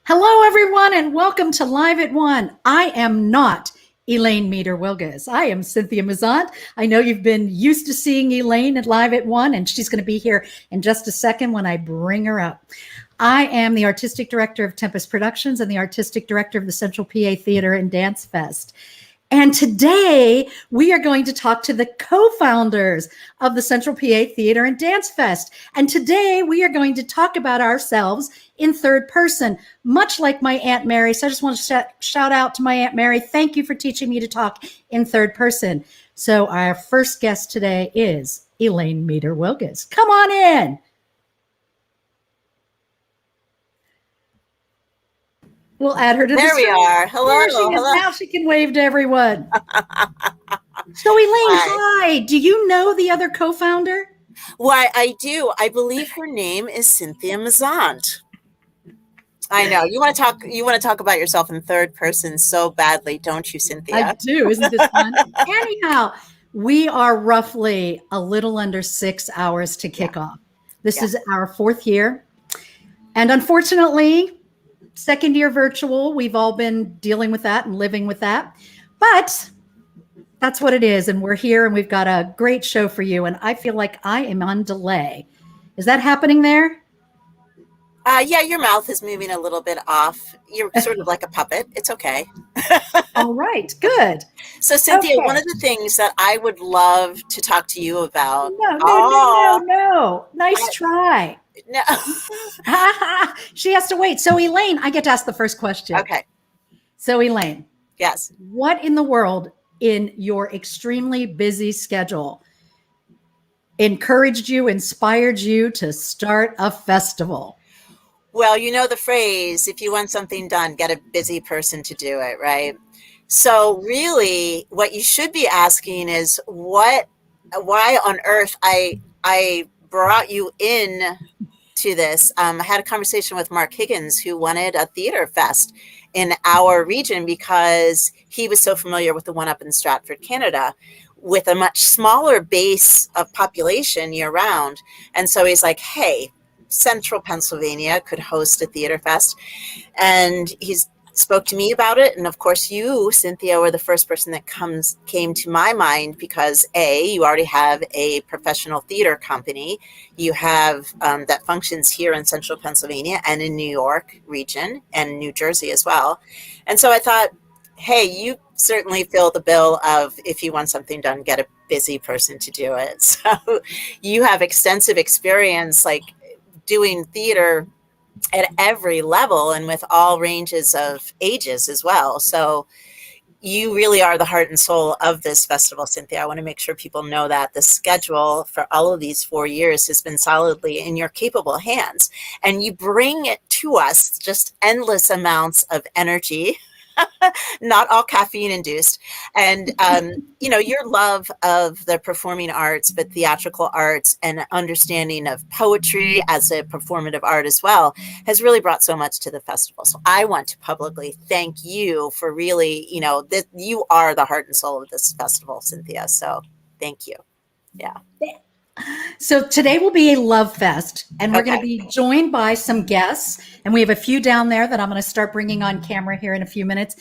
Hello, everyone, and welcome to Live at One. I am not Elaine Meder-Wilgus. I am Cynthia Mazzant. I know you've been used to seeing Elaine at Live at One, and she's going to be here in just a second when I bring her up. I am the artistic director of Tempest Productions and the artistic director of the Central PA Theater and Dance Fest. And today we are going to talk to the co-founders of the Central PA Theater and Dance Fest. And today we are going to talk about ourselves in third person, much like my Aunt Mary. So I just want to shout out to my Aunt Mary. Thank you for teaching me to talk in third person. So our first guest today is Elaine Meder-Wilgus. Come on in. We'll add her to There we are. Hello. Hello. Now she can wave to everyone. So Elaine, hi. Do you know the other co-founder? Why, I do. I believe her name is Cynthia Mazzant. I know. You want to talk about yourself in third person so badly, don't you, Cynthia? I do. Isn't this fun? Anyhow, we are roughly a little under 6 hours to kick off. This is our fourth year. And unfortunately, second year virtual, we've all been dealing with that and living with that. But that's what it is. And we're here and we've got a great show for you. And I feel like I am on delay. Is that happening there? Yeah, your mouth is moving a little bit off. You're sort of like a puppet. It's okay. All right, good. So, Cynthia, one of the things that I would love to talk to you about. No. Nice try. No. She has to wait. So, Elaine, I get to ask the first question. Okay. So, Elaine. Yes. What in the world in your extremely busy schedule encouraged you, inspired you to start a festival? Well, you know the phrase, if you want something done, get a busy person to do it, right? So really what you should be asking is why on earth I brought you in to this. I had a conversation with Mark Higgins, who wanted a theater fest in our region because he was so familiar with the one up in Stratford, Canada, with a much smaller base of population year round. And so he's like, hey, Central Pennsylvania could host a theater fest. And he's spoke to me about it. And of course, you, Cynthia, were the first person that came to my mind because you already have a professional theater company. You have that functions here in Central Pennsylvania and in New York region and New Jersey as well. And so I thought, hey, you certainly fill the bill of if you want something done, get a busy person to do it. So you have extensive experience, like doing theater at every level and with all ranges of ages as well. So you really are the heart and soul of this festival, Cynthia. I want to make sure people know that the schedule for all of these 4 years has been solidly in your capable hands. And you bring it to us just endless amounts of energy, not all caffeine induced. And, your love of the performing arts, but theatrical arts and understanding of poetry as a performative art as well has really brought so much to the festival. So I want to publicly thank you for really, that you are the heart and soul of this festival, Cynthia. So thank you. Yeah. So today will be a love fest, and we're going to be joined by some guests, and we have a few down there that I'm going to start bringing on camera here in a few minutes.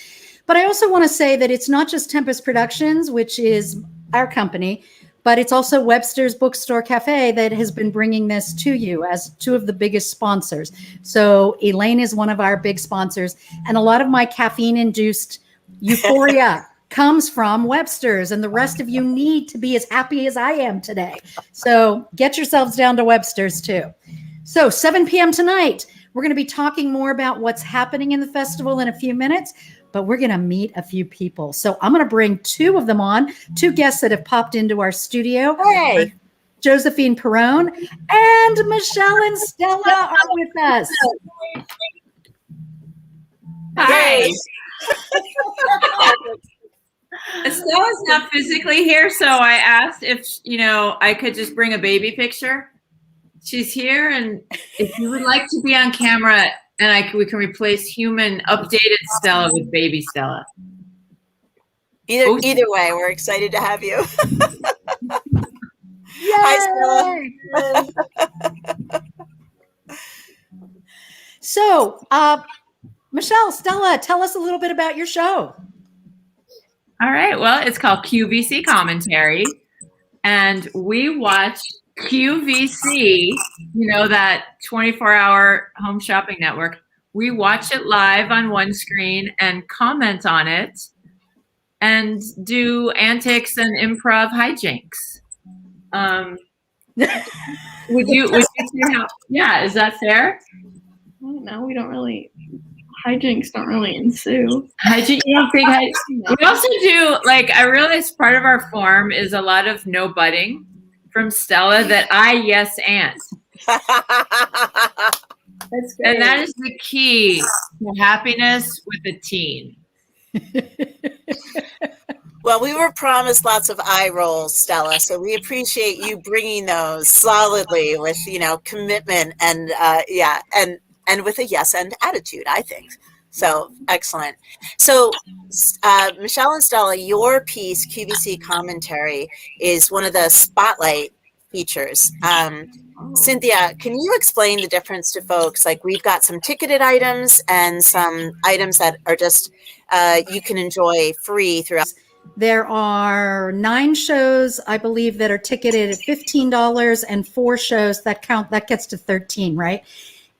But I also want to say that it's not just Tempest Productions, which is our company, but it's also Webster's Bookstore Cafe that has been bringing this to you as two of the biggest sponsors. So Elaine is one of our big sponsors, and a lot of my caffeine-induced euphoria comes from Webster's, and the rest of you need to be as happy as I am today. So get yourselves down to Webster's too. So 7 p.m. tonight, we're going to be talking more about what's happening in the festival in a few minutes, but we're going to meet a few people. So I'm going to bring two of them on, two guests that have popped into our studio. Hey. Josephine Perrone and Michelle and Stella are with us. Hi. Stella's not physically here, so I asked if I could just bring a baby picture. She's here, and if you would like to be on camera, and we can replace human updated Stella with baby Stella. Either way, we're excited to have you. Yay! Hi, Stella. So Michelle, Stella, tell us a little bit about your show. All right. Well, it's called QVC Commentary, and we watch QVC, that 24-hour home shopping network. We watch it live on one screen and comment on it and do antics and improv hijinks. Would you say how? Yeah, is that fair? No, we don't really. Hijinks don't really ensue. You don't think we also do, I realize part of our form is a lot of no butting from Stella that I yes and. That's great. And that is the key to happiness with a teen. Well, we were promised lots of eye rolls, Stella, so we appreciate you bringing those solidly with, commitment and and with a yes and attitude, I think. So excellent. So Michelle and Stella, your piece, QVC Commentary, is one of the spotlight features. Cynthia, can you explain the difference to folks? We've got some ticketed items and some items that are just you can enjoy free throughout. There are 9 shows, I believe, that are ticketed at $15 and 4 shows that gets to $13, right?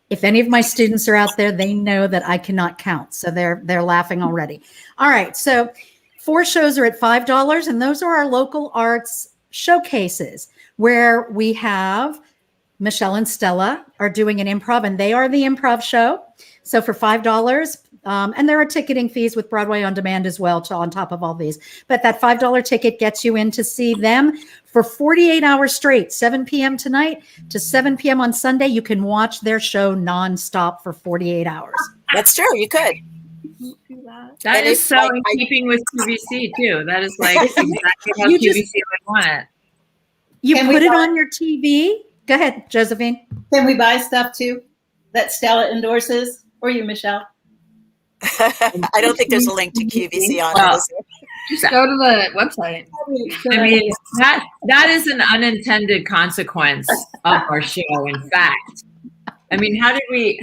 If any of my students are out there, they know that I cannot count. So they're laughing already. All right. So 4 shows are at $5, and those are our local arts showcases where we have Michelle and Stella are doing an improv, and they are the improv show. So for $5, and there are ticketing fees with Broadway On Demand as well on top of all these. But that $5 ticket gets you in to see them for 48 hours straight, 7 p.m. tonight to 7 p.m. on Sunday. You can watch their show nonstop for 48 hours. That's true. You could. That is so in keeping with QVC too. That is exactly how QVC would want it. You put it on your TV. Go ahead, Josephine. Can we buy stuff too that Stella endorses? Or you, Michelle? I don't think there's a link to QVC on it. Just go to the website. I mean, that is an unintended consequence of our show. In fact, I mean, how did we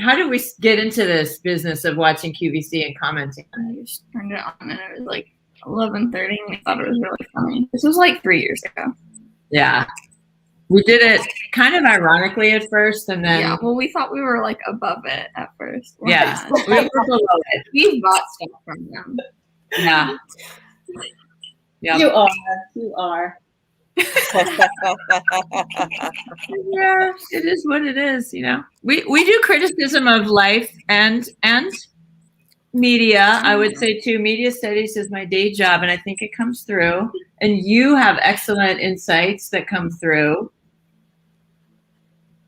get into this business of watching QVC and commenting? I just turned it on and it was 11:30 and I thought it was really funny. This was 3 years ago. Yeah. We did it kind of ironically at first, and then we thought we were above it at first. We were below it. We bought stuff from them. Yeah. You are. Yeah, it is what it is. We do criticism of life and media. I would say too, media studies is my day job, and I think it comes through. And you have excellent insights that come through.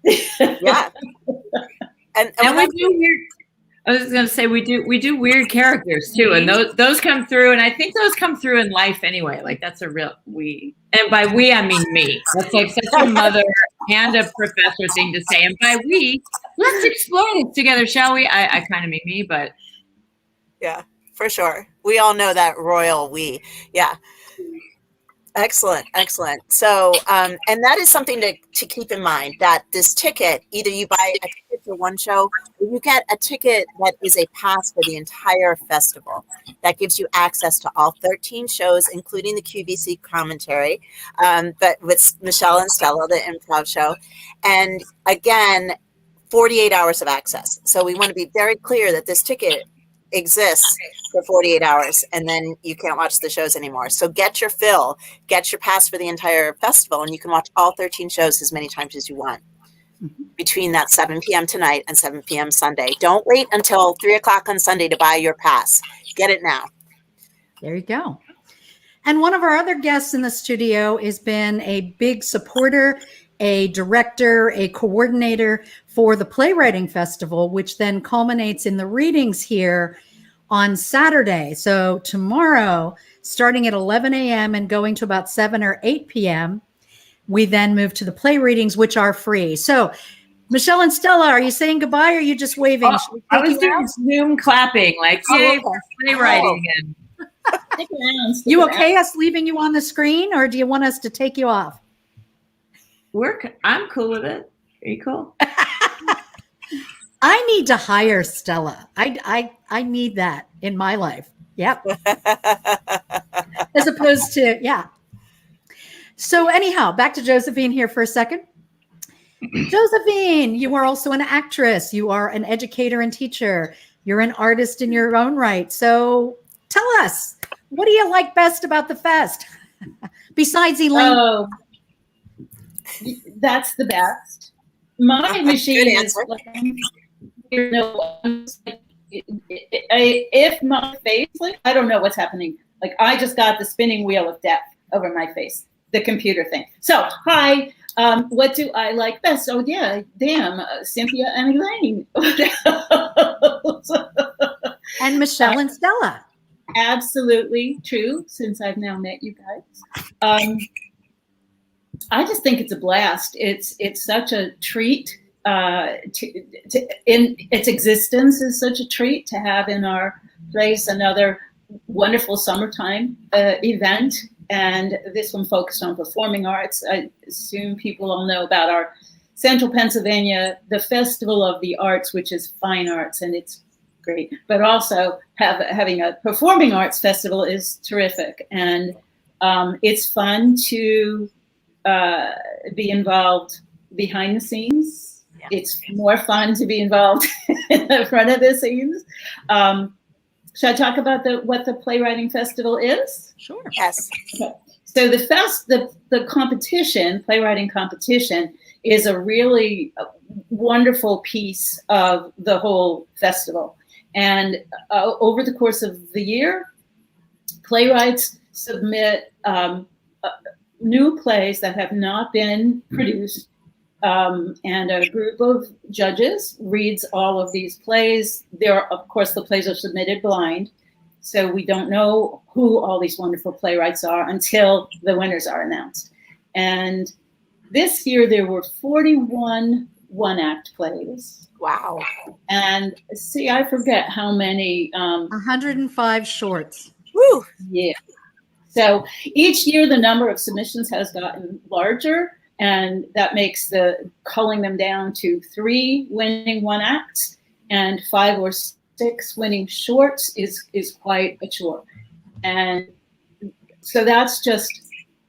Yeah. And we do weird. I was going to say we do weird characters too, and those come through, and I think those come through in life anyway. That's a real we, and by we I mean me. That's such a mother and a professor thing to say. And by we, let's explore it together, shall we? I kind of mean me, but yeah, for sure. We all know that royal we. Yeah. Excellent. So, and that is something to keep in mind, that this ticket, either you buy a ticket for one show, or you get a ticket that is a pass for the entire festival. That gives you access to all 13 shows, including the QVC Commentary, but with Michelle and Stella, the improv show. And again, 48 hours of access. So we want to be very clear that this ticket exists for 48 hours, and then you can't watch the shows anymore. So get your fill, get your pass for the entire festival, and you can watch all 13 shows as many times as you want between that 7 p.m. tonight and 7 p.m. Sunday. Don't wait until 3 o'clock on Sunday to buy your pass. Get it now. There you go. And one of our other guests in the studio has been a big supporter, a director, a coordinator for the Playwriting Festival, which then culminates in the readings here on Saturday. So tomorrow, starting at 11 a.m. and going to about 7 or 8 p.m., we then move to the play readings, which are free. So Michelle and Stella, are you saying goodbye or are you just waving? I was doing Zoom clapping, yay for playwriting. And Stick around. You okay us leaving you on the screen, or do you want us to take you off? I'm cool with it. Are you cool? I need to hire Stella. I need that in my life. Yep. As opposed to, yeah. So anyhow, back to Josephine here for a second. Josephine, you are also an actress. You are an educator and teacher. You're an artist in your own right. So tell us, what do you like best about the fest? Besides Elaine. Oh, that's the best. My machine is like, you know, if my face, like, I don't know what's happening. Like, I just got the spinning wheel of death over my face, the computer thing. So, hi, what do I like best? Oh, yeah, damn, Cynthia and Elaine. And Michelle and Stella. Absolutely true, since I've now met you guys. I just think it's a blast. It's such a treat. In its existence is such a treat to have in our place another wonderful summertime event, and this one focused on performing arts. I assume people all know about our Central Pennsylvania, the Festival of the Arts, which is fine arts, and it's great. But also having a performing arts festival is terrific, and it's fun to be involved behind the scenes. Yeah. It's more fun to be involved in the front of the scenes. Should I talk about what the playwriting festival is? Sure. Yes. Okay. So the competition, playwriting competition, is a really wonderful piece of the whole festival. And over the course of the year, playwrights submit new plays that have not been produced, and a group of judges reads all of these plays. Of course, the plays are submitted blind, so we don't know who all these wonderful playwrights are until the winners are announced. And this year there were 41 one-act plays. Wow. And see, I forget how many. 105 shorts. Woo. Yeah. So each year the number of submissions has gotten larger, and that makes culling them down to 3 winning one acts and 5 or 6 winning shorts is quite a chore. And so that's just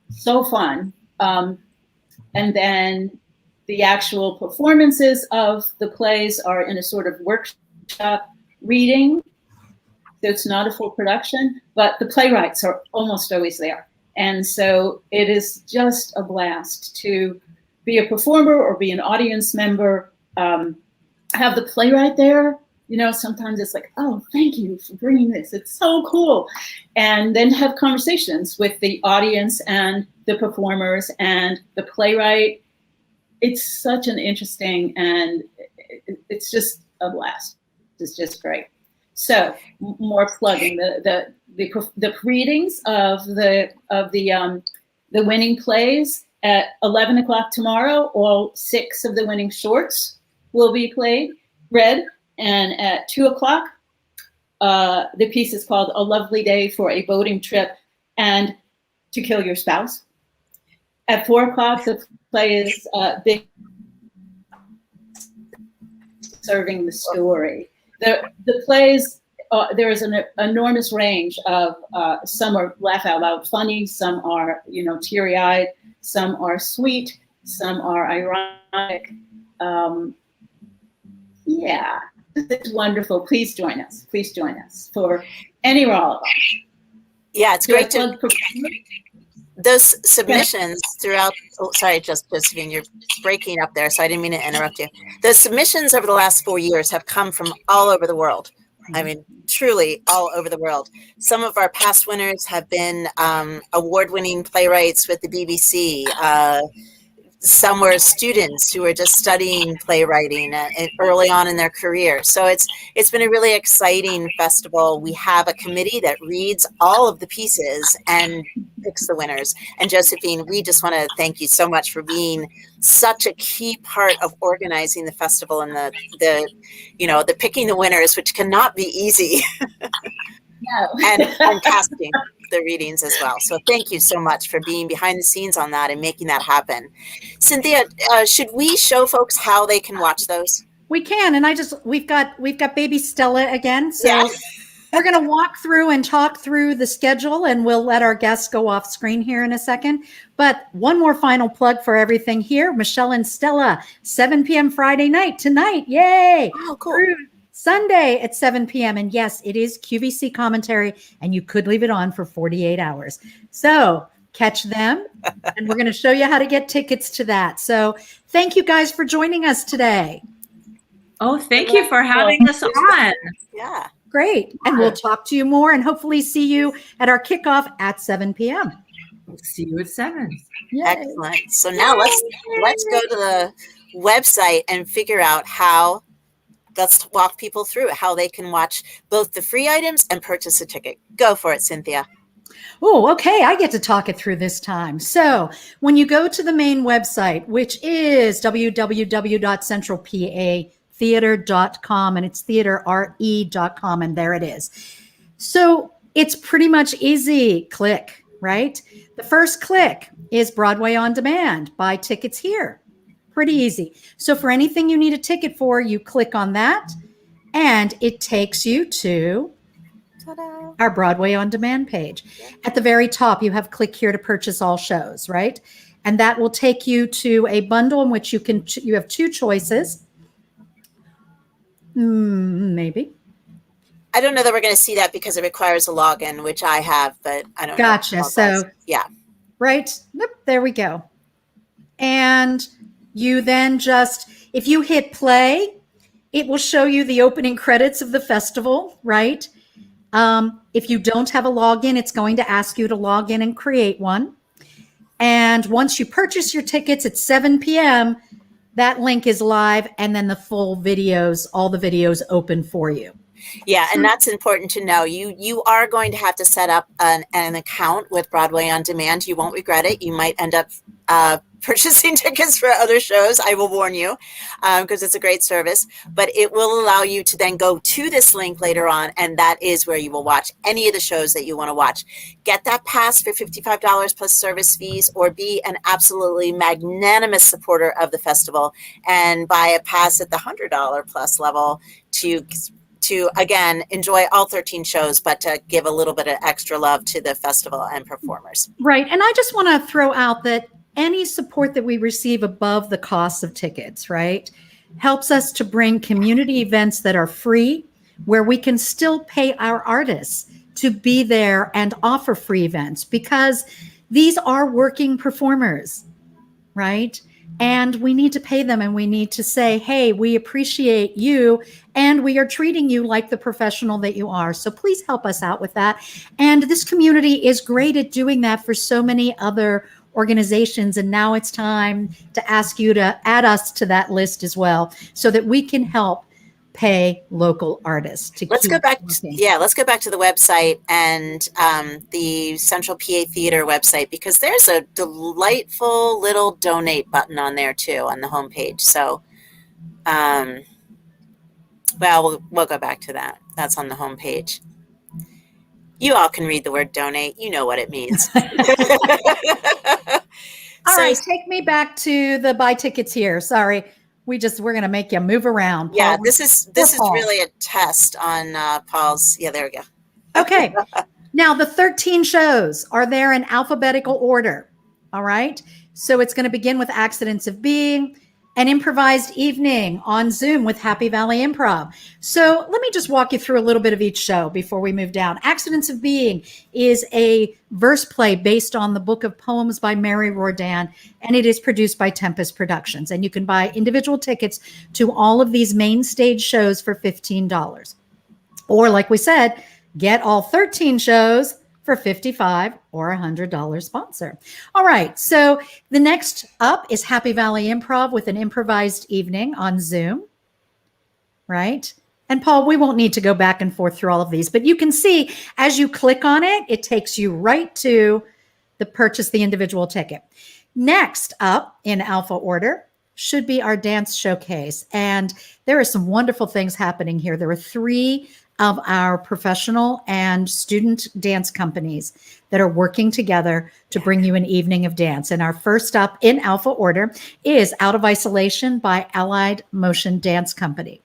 so fun. And then the actual performances of the plays are in a sort of workshop reading. So it's not a full production, but the playwrights are almost always there. And so it is just a blast to be a performer or be an audience member, have the playwright there. You know, sometimes it's like, oh, thank you for bringing this. It's so cool. And then have conversations with the audience and the performers and the playwright. It's such an interesting, and it's just a blast. It's just great. So more plugging the readings of the winning plays at 11 o'clock tomorrow. All 6 of the winning shorts will be read, and at 2 o'clock, the piece is called "A Lovely Day for a Boating Trip and to Kill Your Spouse." At 4 o'clock, the play is Big Serving the Story. The plays, there is an enormous range of, some are laugh out loud funny, some are, teary-eyed, some are sweet, some are ironic. Yeah, it's wonderful. Please join us. Please join us for any or all of us. Yeah, it's great to those submissions throughout. Oh, sorry, Josephine, you're breaking up there, so I didn't mean to interrupt you. The submissions over the last 4 years have come from all over the world. I mean, truly all over the world. Some of our past winners have been award-winning playwrights with the BBC. Some were students who were just studying playwriting early on in their career. So it's been a really exciting festival. We have a committee that reads all of the pieces and picks the winners. And Josephine, we just want to thank you so much for being such a key part of organizing the festival and the picking the winners, which cannot be easy. No. and casting the readings as well. So thank you so much for being behind the scenes on that and making that happen. Cynthia, should we show folks how they can watch those? We can. And we've got baby Stella again. So Yeah. we're going to walk through and talk through the schedule, and we'll let our guests go off screen here in a second. But one more final plug for everything here. Michelle and Stella, 7 p.m. Friday night tonight. Yay. Oh, cool. Through Sunday at 7 p.m. And yes, it is QVC commentary, and you could leave it on for 48 hours. So catch them, and we're going to show you how to get tickets to that. So thank you guys for joining us today. Oh, thank you for having us on. Yeah. Great. And we'll talk to you more and hopefully see you at our kickoff at 7 p.m. See you at 7. Yay. Excellent. So now let's go to the website and figure out let's walk people through how they can watch both the free items and purchase a ticket. Go for it, Cynthia. Oh, okay. I get to talk it through this time. So when you go to the main website, which is www.centralpatheater.com, and it's theaterre.com, and there it is. So it's pretty much easy. Click, right? The first click is Broadway On Demand. Buy tickets here. Pretty easy. So for anything you need a ticket for, you click on that, and it takes you to our Broadway On Demand page. At the very top, you have click here to purchase all shows, right? And that will take you to a bundle in which you have two choices. Maybe. I don't know that we're going to see that because it requires a login, which I have, but I don't know. Gotcha. So yeah. Right. Yep, there we go. And you then if you hit play, it will show you the opening credits of the festival, right? If you don't have a login, it's going to ask you to log in and create one. And once you purchase your tickets at 7 p.m., that link is live, and then the full videos, all the videos open for you. Yeah, and that's important to know. You are going to have to set up an account with Broadway On Demand. You won't regret it. You might end up purchasing tickets for other shows. I will warn you, because it's a great service. But it will allow you to then go to this link later on, and that is where you will watch any of the shows that you want to watch. Get that pass for $55 plus service fees, or be an absolutely magnanimous supporter of the festival and buy a pass at the $100 plus level to again enjoy all 13 shows, but to give a little bit of extra love to the festival and performers. Right. And I just want to throw out that any support that we receive above the cost of tickets, right, helps us to bring community events that are free, where we can still pay our artists to be there and offer free events, because these are working performers, right? And we need to pay them, and we need to say, hey, we appreciate you, and we are treating you like the professional that you are. So please help us out with that. And this community is great at doing that for so many other organizations. And now it's time to ask you to add us to that list as well, so that we can help pay local artists. Let's go back to the website and the Central PA Theater website, because there's a delightful little donate button on there too on the homepage. So, we'll go back to that. That's on the homepage. You all can read the word donate. You know what it means. All right, take me back to the buy tickets here. Sorry. We're going to make you move around. Paul. Yeah, this is really a test on Paul's. Yeah, there we go. Okay. Now the 13 shows are there in alphabetical order. All right. So it's going to begin with Accidents of Being, an improvised evening on Zoom with Happy Valley Improv. So let me just walk you through a little bit of each show before we move down. Accidents of Being is a verse play based on the book of poems by Mary Rodan, and it is produced by Tempest Productions. And you can buy individual tickets to all of these main stage shows for $15. Or like we said, get all 13 shows for $55 or $100 sponsor. All right. So the next up is Happy Valley Improv with an improvised evening on Zoom. Right. And Paul, we won't need to go back and forth through all of these, but you can see as you click on it, it takes you right to the purchase the individual ticket. Next up in alpha order should be our dance showcase. And there are some wonderful things happening here. There are 3 of our professional and student dance companies that are working together to bring you an evening of dance. And our first up in alpha order is Out of Isolation by Allied Motion Dance Company.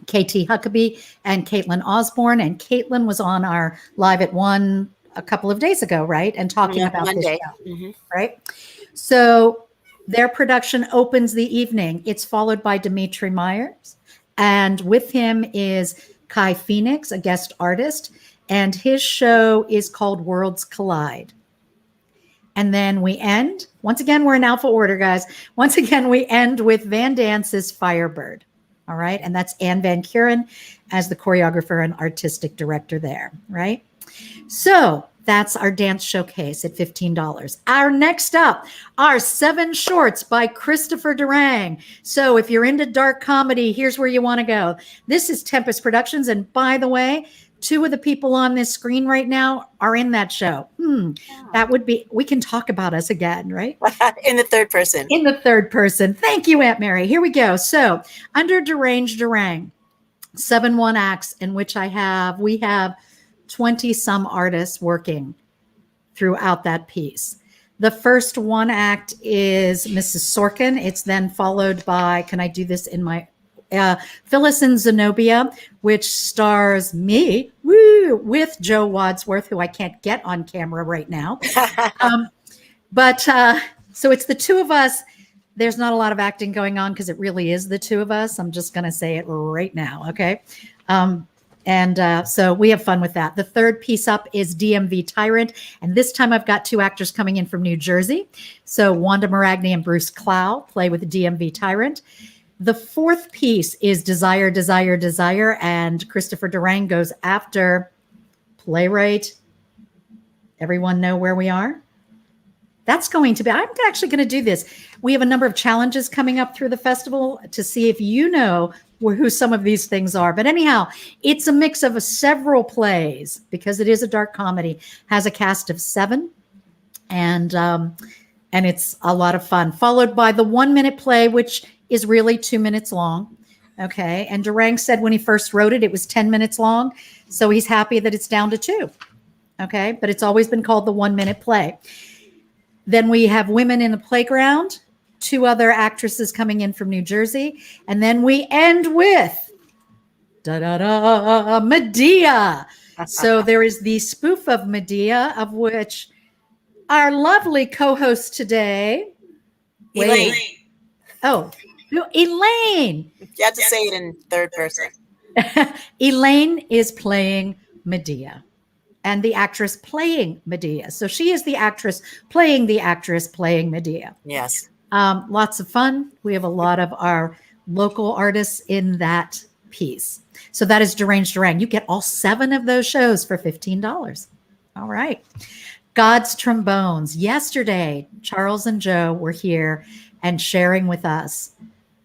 KT Huckabee and Caitlin Osborne. And Caitlin was on our Live at 1 a couple of days ago, right? And talking about Monday. this show, right? So their production opens the evening. It's followed by Dimitri Myers. And with him is Kai Phoenix, a guest artist. And his show is called Worlds Collide. And then we end. Once again, we're in alpha order, guys. Once again, we end with Van Dance's Firebird. All right. And that's Anne Van Kuren as the choreographer and artistic director there. Right. So that's our dance showcase at $15. Our next up are 7 Shorts by Christopher Durang. So if you're into dark comedy, here's where you want to go. This is Tempest Productions. And by the way, 2 of the people on this screen right now are in that show. That would be, we can talk about us again, right? In the third person. In the third person. Thank you, Aunt Mary. Here we go. So under Deranged Durang, 7 one-acts in which we have 20 some artists working throughout that piece. The first one act is Mrs. Sorkin. It's then followed by, can I do this in my, Phyllis and Zenobia, which stars me with Joe Wadsworth, who I can't get on camera right now. So it's the 2 of us. There's not a lot of acting going on because it really is the 2 of us. I'm just going to say it right now. Okay. So we have fun with that. The third piece up is DMV Tyrant. And this time I've got 2 actors coming in from New Jersey. So Wanda Maragni and Bruce Clow play with the DMV Tyrant. The 4th piece is Desire, Desire, Desire. And Christopher Durang goes after playwright. Everyone know where we are? That's going to be, I'm actually going to do this. We have a number of challenges coming up through the festival to see if you know who some of these things are. But anyhow, it's a mix of several plays because it is a dark comedy, has a cast of 7. And it's a lot of fun, followed by the 1-minute play, which is really 2 minutes long. Okay. And Durang said when he first wrote it, it was 10 minutes long. So he's happy that it's down to 2. Okay. But it's always been called the 1-minute play. Then we have Women in the Playground, 2 other actresses coming in from New Jersey. And then we end with Medea. So there is the spoof of Medea, of which our lovely co-host today, Elaine. Elaine. You have to say it in third person. Elaine is playing Medea and the actress playing Medea. So she is the actress playing Medea. Yes. Lots of fun. We have a lot of our local artists in that piece. So that is Deranged Durang. You get all 7 of those shows for $15. All right. God's Trombones. Yesterday, Charles and Joe were here and sharing with us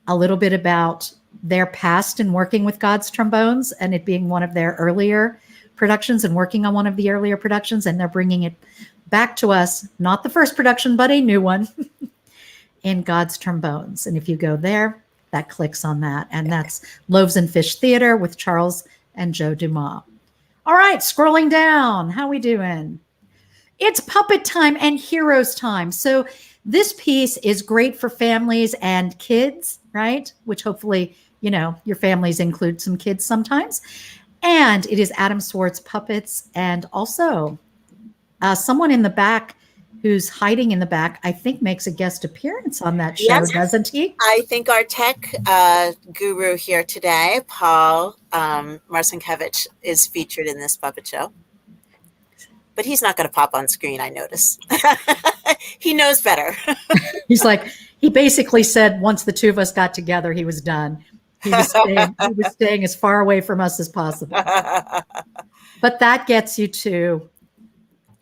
a little bit about their past in working with God's Trombones and it being one of their earlier productions and working on one of the earlier productions. And they're bringing it back to us, not the first production, but a new one in God's Trombones. And if you go there, that clicks on that. And that's Loaves and Fish Theater with Charles and Joe Dumas. All right, scrolling down. How we doing? It's puppet time and heroes time. So this piece is great for families and kids, right? Which hopefully, your families include some kids sometimes. And it is Adam Swartz Puppets. And also someone in the back who's hiding in the back, I think makes a guest appearance on that show, yes. Doesn't he? I think our tech guru here today, Paul Marcinkiewicz, is featured in this puppet show. But he's not going to pop on screen, I notice. He knows better. He basically said once the 2 of us got together, he was done. He was staying as far away from us as possible. But that gets you to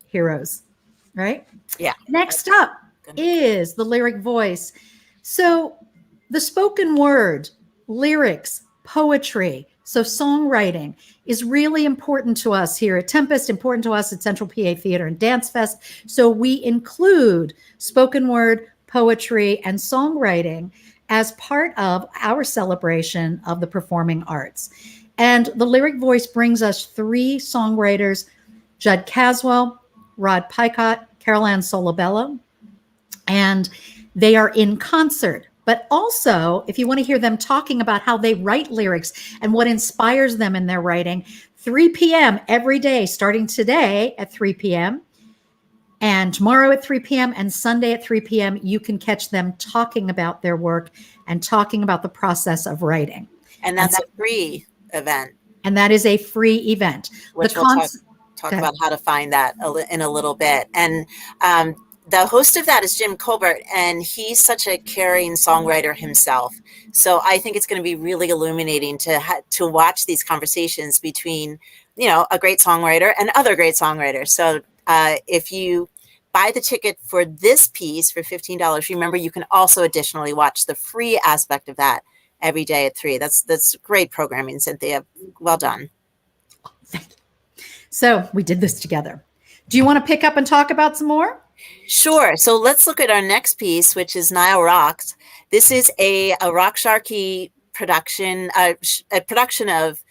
heroes, right? Yeah. Next up is the lyric voice. So the spoken word, lyrics, poetry, so songwriting is really important to us here at Tempest, important to us at Central PA Theater and Dance Fest. So we include spoken word, poetry, and songwriting as part of our celebration of the performing arts. And the Lyric Voice brings us 3 songwriters, Judd Caswell, Rod Picott, Carol Ann Solabello, and they are in concert. But also, if you want to hear them talking about how they write lyrics and what inspires them in their writing, 3 p.m. every day, starting today at 3 p.m., and tomorrow at 3 p.m. and Sunday at 3 p.m., you can catch them talking about their work and talking about the process of writing. And that's a free event. And that is a free event. Which we'll talk about how to find that in a little bit. And the host of that is Jim Colbert, and he's such a caring songwriter himself. So I think it's going to be really illuminating to watch these conversations between, a great songwriter and other great songwriters. So if you buy the ticket for this piece for $15, remember you can also additionally watch the free aspect of that every day at 3. That's great programming, Cynthia. Well done. Thank you. So we did this together. Do you want to pick up and talk about some more? Sure. So let's look at our next piece, which is Nile Rocks. This is a Rock Sharky production, a production of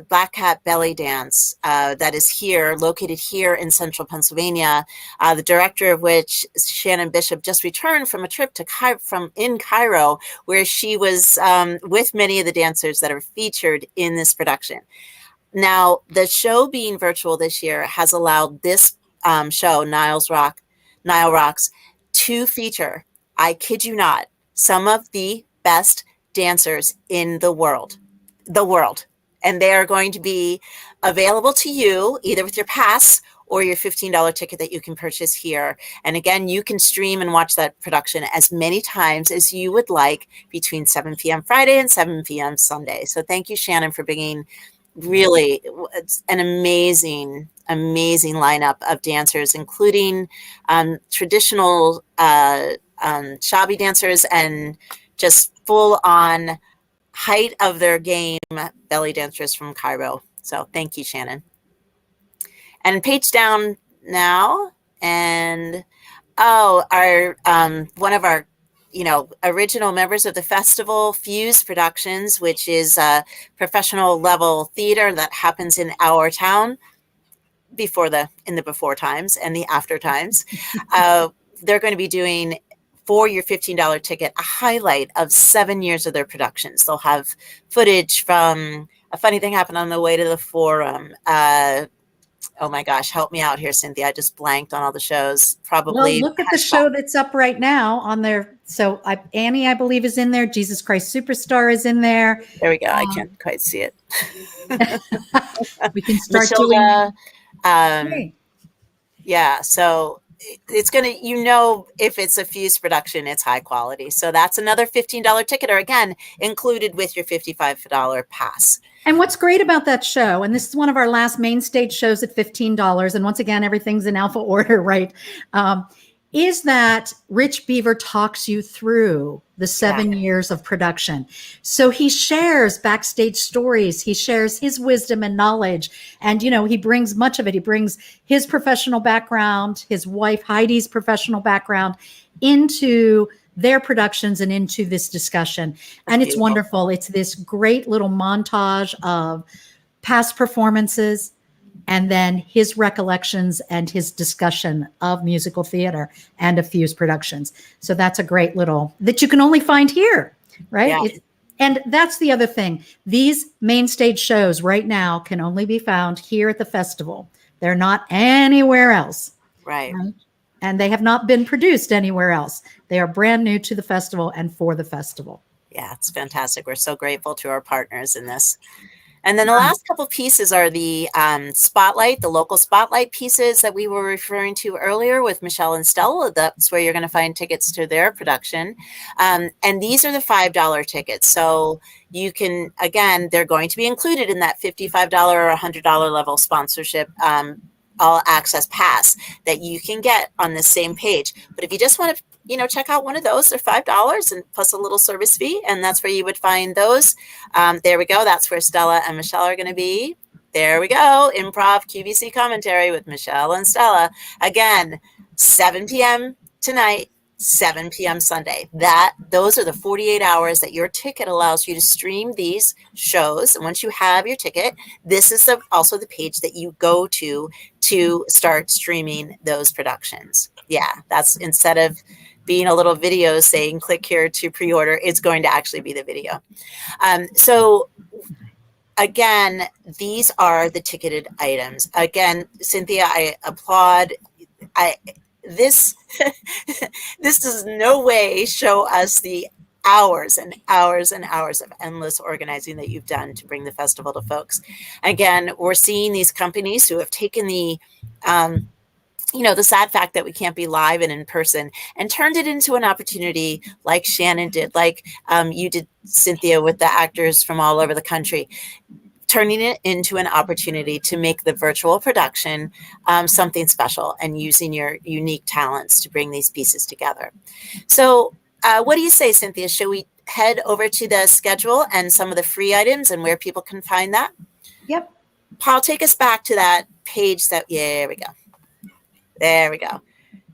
Black Cat Belly Dance that is located here in central Pennsylvania. The director of which, Shannon Bishop, just returned from a trip to Cairo, where she was with many of the dancers that are featured in this production. Now, the show being virtual this year has allowed this show, Nile Rocks, to feature, I kid you not, some of the best dancers in the world. And they are going to be available to you either with your pass or your $15 ticket that you can purchase here. And again, you can stream and watch that production as many times as you would like between 7 p.m. Friday and 7 p.m. Sunday. So thank you, Shannon, for bringing really an amazing lineup of dancers, including traditional shabby dancers and just full on height of their game belly dancers from Cairo. So thank you, Shannon. And page down now, and our one of our original members of the festival, Fuse Productions, which is a professional level theater that happens in our town in the before times and the after times. They're going to be doing, for your $15 ticket, a highlight of 7 years of their productions. They'll have footage from A Funny Thing Happened on the Way to the Forum. Oh my gosh, help me out here, Cynthia. I just blanked on all the shows. Probably. Well, look at the show that's up right now on there. So Annie, I believe, is in there. Jesus Christ Superstar is in there. There we go. I can't quite see it. We can start Matilda, doing. Yeah. So it's going to, if it's a Fuse production, it's high quality. So that's another $15 ticket, or again, included with your $55 pass. And what's great about that show, and this is one of our last main stage shows at $15, and once again, everything's in alpha order, right? Is that Rich Beaver talks you through the 7 years of production. So he shares backstage stories. He shares his wisdom and knowledge. And, he brings much of it. He brings his professional background, his wife Heidi's professional background into their productions and into this discussion. And it's wonderful. It's this great little montage of past performances, and then his recollections and his discussion of musical theater and of Fuse Productions. So that's a great little that you can only find here, right? Yeah. And that's the other thing. These main stage shows right now can only be found here at the festival. They're not anywhere else. Right. And they have not been produced anywhere else. They are brand new to the festival and for the festival. Yeah, it's fantastic. We're so grateful to our partners in this. And then the last couple pieces are the spotlight, the local spotlight pieces that we were referring to earlier with Michelle and Stella. That's where you're going to find tickets to their production. And these are the $5 tickets. So you can, again, they're going to be included in that $55 or $100 level sponsorship all access pass that you can get on the same page. But if you just want to check out one of those, they're $5 and plus a little service fee. And that's where you would find those. There we go. That's where Stella and Michelle are going to be. There we go. Improv QVC commentary with Michelle and Stella. Again, 7 p.m. tonight, 7 p.m. Sunday. Those are the 48 hours that your ticket allows you to stream these shows. And once you have your ticket, this is also the page that you go to start streaming those productions. Yeah, that's instead of being a little video saying click here to pre-order, it's going to actually be the video. So again, these are the ticketed items. Again, Cynthia, I applaud. This does no way show us the hours and hours and hours of endless organizing that you've done to bring the festival to folks. Again, we're seeing these companies who have taken the sad fact that we can't be live and in person and turned it into an opportunity like Shannon did, like you did, Cynthia, with the actors from all over the country, turning it into an opportunity to make the virtual production something special and using your unique talents to bring these pieces together. So what do you say, Cynthia? Should we head over to the schedule and some of the free items and where people can find that? Yep. Paul, take us back to that page there we go. There we go.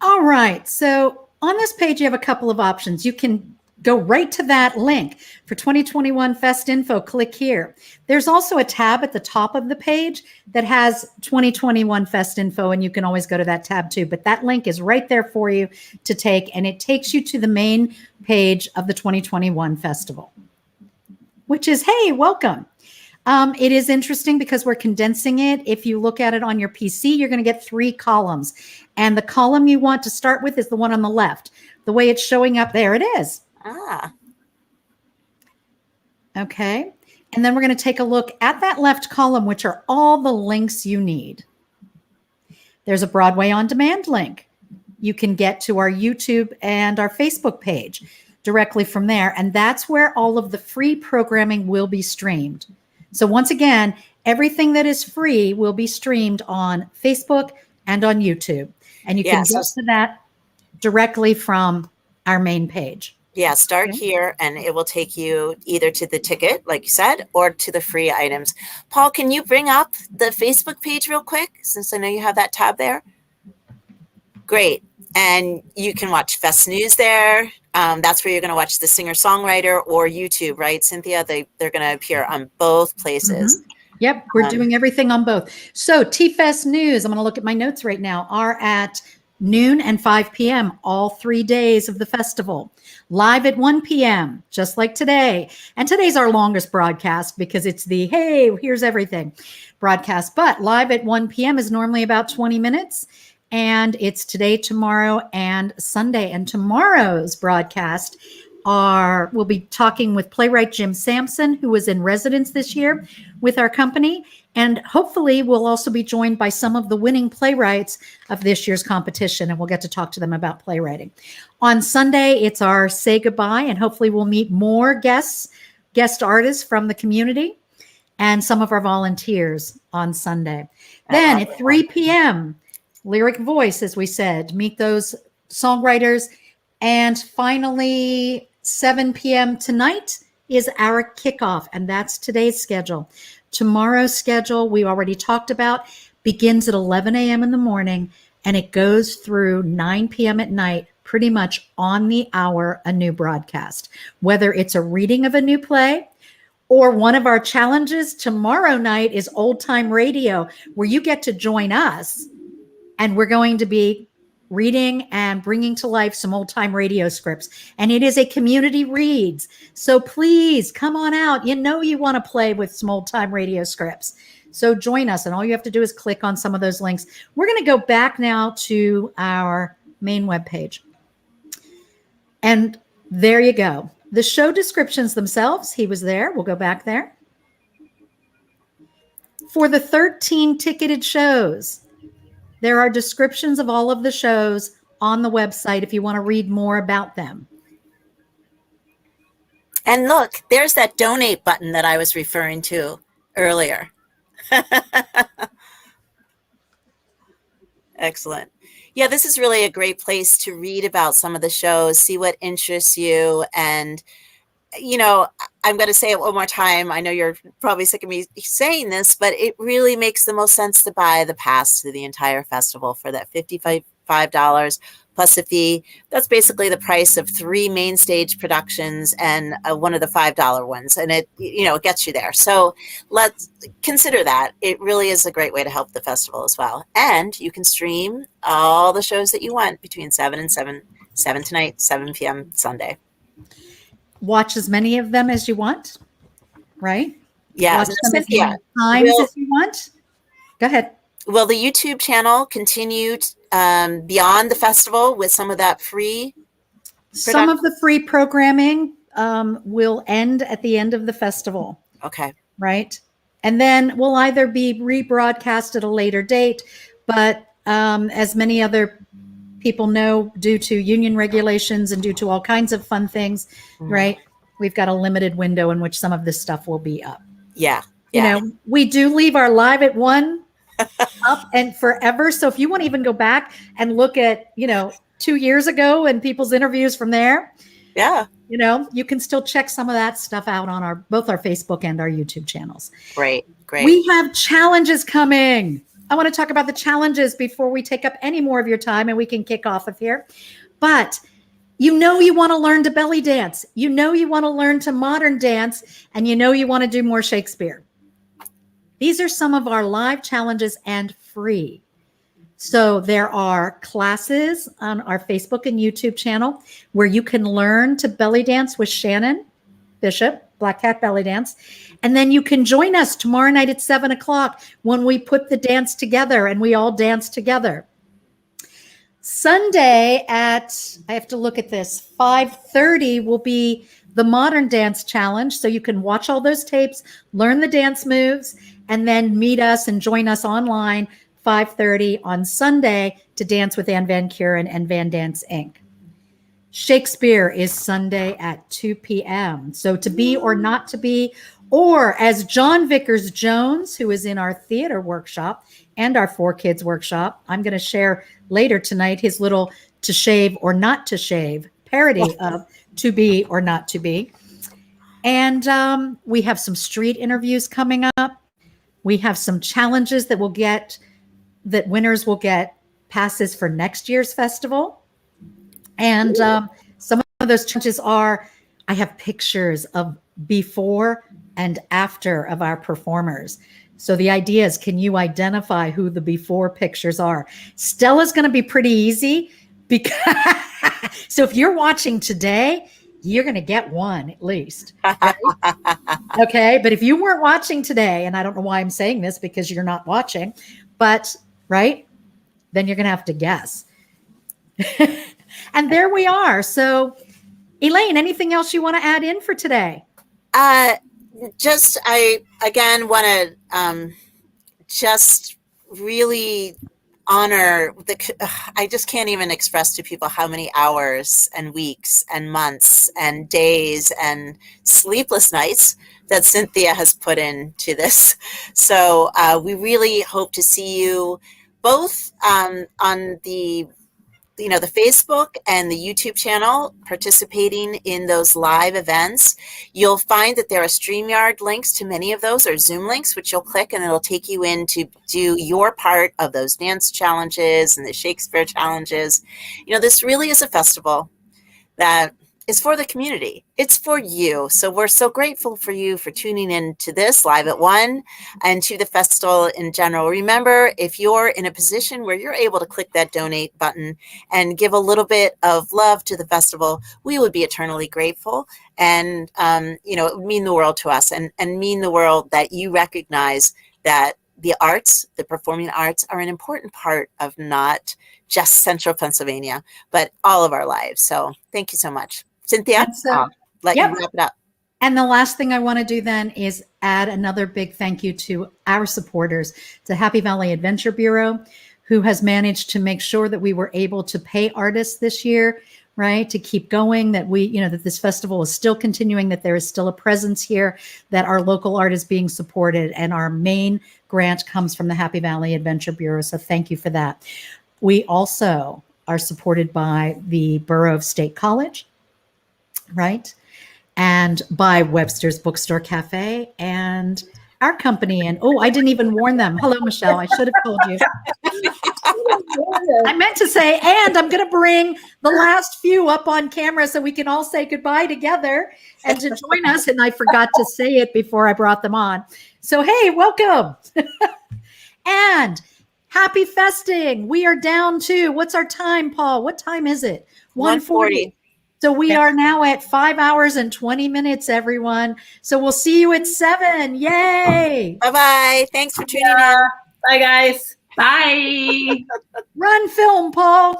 All right. So on this page, you have a couple of options. You can go right to that link for 2021 Fest Info. Click here. There's also a tab at the top of the page that has 2021 Fest Info, and you can always go to that tab too. But that link is right there for you to take, and it takes you to the main page of the 2021 festival, which is, hey, welcome. It is interesting because we're condensing it. If you look at it on your PC, you're going to get 3 columns. And the column you want to start with is the one on the left. The way it's showing up, there it is. Ah. Okay. And then we're going to take a look at that left column, which are all the links you need. There's a Broadway On Demand link. You can get to our YouTube and our Facebook page directly from there. And that's where all of the free programming will be streamed. So once again, everything that is free will be streamed on Facebook and on YouTube. And you can get to that directly from our main page. Yeah, start here and it will take you either to the ticket, like you said, or to the free items. Paul, can you bring up the Facebook page real quick, since I know you have that tab there? Great. And you can watch Fest News there. That's where you're going to watch the singer-songwriter or YouTube, right, Cynthia? They're going to appear on both places. Mm-hmm. Yep, we're doing everything on both. So T-Fest News, I'm going to look at my notes right now, are at noon and 5 p.m. all 3 days of the festival. Live at 1 p.m., just like today. And today's our longest broadcast because it's the, hey, here's everything broadcast. But live at 1 p.m. is normally about 20 minutes. And it's today, tomorrow, and Sunday. And tomorrow's broadcast we'll be talking with playwright Jim Sampson, who was in residence this year with our company. And hopefully we'll also be joined by some of the winning playwrights of this year's competition, and we'll get to talk to them about playwriting. On Sunday, it's our say goodbye, and hopefully we'll meet more guest artists from the community and some of our volunteers on Sunday. Then at 3 p.m., Lyric Voice, as we said, meet those songwriters. And finally, 7 p.m. tonight is our kickoff, and that's today's schedule. Tomorrow's schedule, we already talked about, begins at 11 a.m. in the morning, and it goes through 9 p.m. at night, pretty much on the hour, a new broadcast. Whether it's a reading of a new play or one of our challenges tomorrow night is Old Time Radio, where you get to join us, and we're going to be reading and bringing to life some old time radio scripts. And it is a community reads. So please come on out. You know you want to play with some old time radio scripts. So join us. And all you have to do is click on some of those links. We're going to go back now to our main webpage. And there you go. The show descriptions themselves, he was there. We'll go back there. For the 13 ticketed shows, there are descriptions of all of the shows on the website if you want to read more about them. And look, there's that donate button that I was referring to earlier. Excellent. Yeah, this is really a great place to read about some of the shows, see what interests you. And, you know, I'm going to say it one more time. I know you're probably sick of me saying this, but it really makes the most sense to buy the pass to the entire festival for that $5 plus a fee. That's basically the price of 3 main stage productions and one of the $5 ones. And it gets you there. So let's consider that. It really is a great way to help the festival as well. And you can stream all the shows that you want between 7 tonight, 7 p.m. Sunday. Watch as many of them as you want, right? Yeah. Watch them as many times as you want. Go ahead. Will the YouTube channel continue beyond the festival with some of that free? Some of the free programming will end at the end of the festival. Okay. Right. And then will either be rebroadcast at a later date, but as many other people know, due to union regulations and due to all kinds of fun things, right? We've got a limited window in which some of this stuff will be up. Yeah. You know, we do leave our Live at 1 up and forever. So if you want to even go back and look at, 2 years ago and people's interviews from there, you can still check some of that stuff out on both our Facebook and our YouTube channels. Great. We have challenges coming. I want to talk about the challenges before we take up any more of your time and we can kick off of here. But you want to learn to belly dance. You want to learn to modern dance, and you want to do more Shakespeare. These are some of our live challenges and free. So there are classes on our Facebook and YouTube channel where you can learn to belly dance with Shannon Bishop, Black Cat Belly Dance. And then you can join us tomorrow night at 7:00 when we put the dance together and we all dance together. Sunday at, I have to look at this, 5:30 will be the Modern Dance Challenge. So you can watch all those tapes, learn the dance moves, and then meet us and join us online 5:30 on Sunday to dance with Ann Van Kuren and Van Dance Inc. Shakespeare is Sunday at 2 p.m. So to be or not to be, or as John Vickers Jones, who is in our theater workshop and our 4 Kids workshop, I'm going to share later tonight his little to shave or not to shave parody of to be or not to be. And we have some street interviews coming up. We have some challenges that winners will get passes for next year's festival. And some of those challenges are, I have pictures of before and after of our performers. So the idea is, can you identify who the before pictures are? Stella's going to be pretty easy because so if you're watching today, you're going to get one at least. Right? Okay. But if you weren't watching today, and I don't know why I'm saying this because you're not watching, but right, then you're going to have to guess. And there we are. So Elaine, anything else you want to add in for today? I again want to just really honor I just can't even express to people how many hours and weeks and months and days and sleepless nights that Cynthia has put into this. So we really hope to see you both on the the Facebook and the YouTube channel participating in those live events. You'll find that there are StreamYard links to many of those, or Zoom links, which you'll click and it'll take you in to do your part of those dance challenges and the Shakespeare challenges. This really is a festival that is for the community. It's for you. So we're so grateful for you for tuning in to this Live at 1 and to the festival in general. Remember, if you're in a position where you're able to click that donate button and give a little bit of love to the festival, we would be eternally grateful. And, it would mean the world to us and mean the world that you recognize that the arts, the performing arts, are an important part of not just Central Pennsylvania, but all of our lives. So thank you so much. Cynthia, let you wrap it up. And the last thing I want to do then is add another big thank you to our supporters, to Happy Valley Adventure Bureau, who has managed to make sure that we were able to pay artists this year, right? To keep going, that that this festival is still continuing, that there is still a presence here, that our local art is being supported, and our main grant comes from the Happy Valley Adventure Bureau. So thank you for that. We also are supported by the Borough of State College, right? And by Webster's Bookstore Cafe and our company. And I didn't even warn them. Hello, Michelle. I should have told you. I meant to say, and I'm going to bring the last few up on camera so we can all say goodbye together and to join us. And I forgot to say it before I brought them on. So, hey, welcome. And happy festing. We are down to, what's our time, Paul? What time is it? 1:40. So we are now at 5 hours and 20 minutes, everyone. So we'll see you at 7. Yay. Bye-bye. Thanks for tuning in. Bye, guys. Bye. Run film, Paul.